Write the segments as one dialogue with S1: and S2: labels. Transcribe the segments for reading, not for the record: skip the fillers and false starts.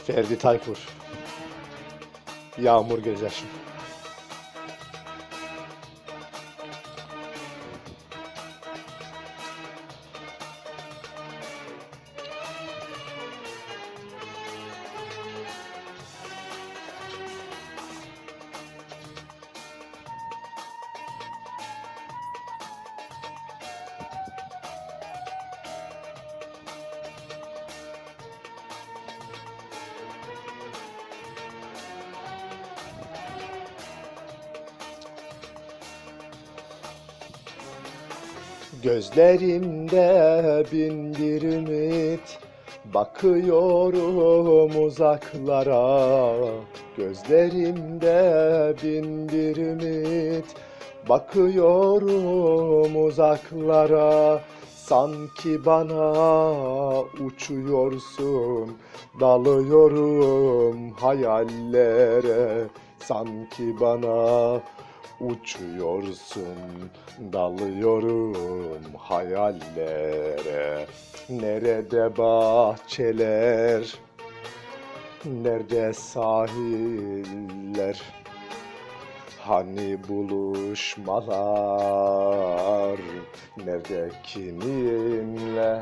S1: Ferdi Tayfur Yağmur, gözyaşım. Gözlerimde bin bir ümit, bakıyorum uzaklara. Gözlerimde bin bir ümit, bakıyorum uzaklara. Sanki bana uçuyorsun, dalıyorum hayallere. Sanki bana uçuyorsun, dalıyorum hayallere. Nerede bahçeler, nerede sahiller, hani buluşmalar, nerede kiminle?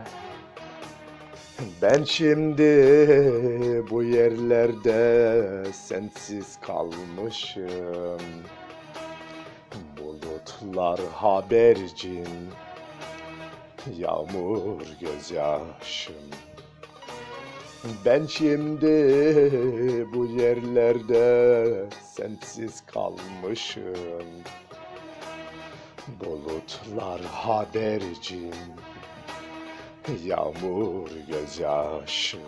S1: Ben şimdi bu yerlerde sensiz kalmışım. Bulutlar habercin, yağmur gözyaşım. Ben şimdi bu yerlerde sensiz kalmışım. Bulutlar habercin, yağmur gözyaşım.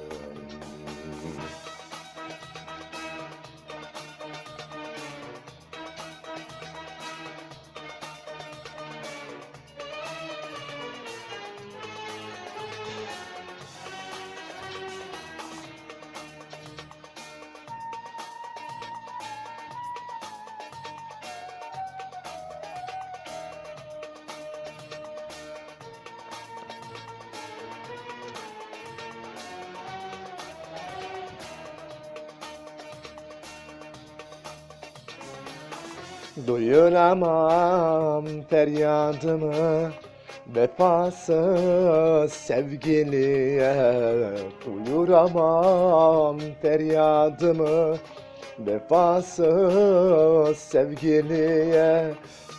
S1: Duyuramam feryadımı vefasız sevgiliye. Duyuramam feryadımı vefasız sevgiliye.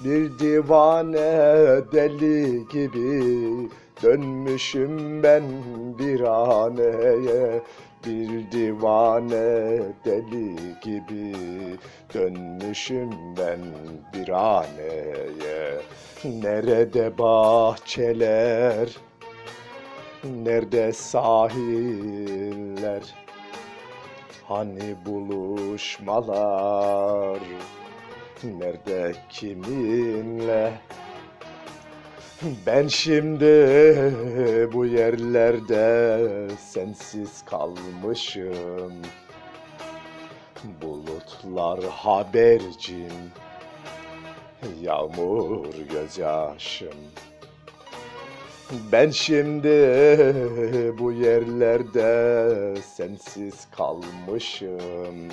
S1: Bir divane deli gibi dönmüşüm ben viraneye. Bir divane deli gibi dönmüşüm ben viraneye. Nerede bahçeler, nerede sahiller, hani buluşmalar, nerede kiminle? Ben şimdi bu yerlerde sensiz kalmışım. Bulutlar habercin, yağmur gözyaşım. Ben şimdi bu yerlerde sensiz kalmışım.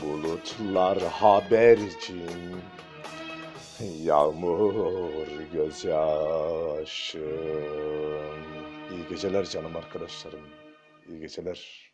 S1: Bulutlar habercin, yağmur gözyaşım. İyi geceler canım arkadaşlarım. İyi geceler.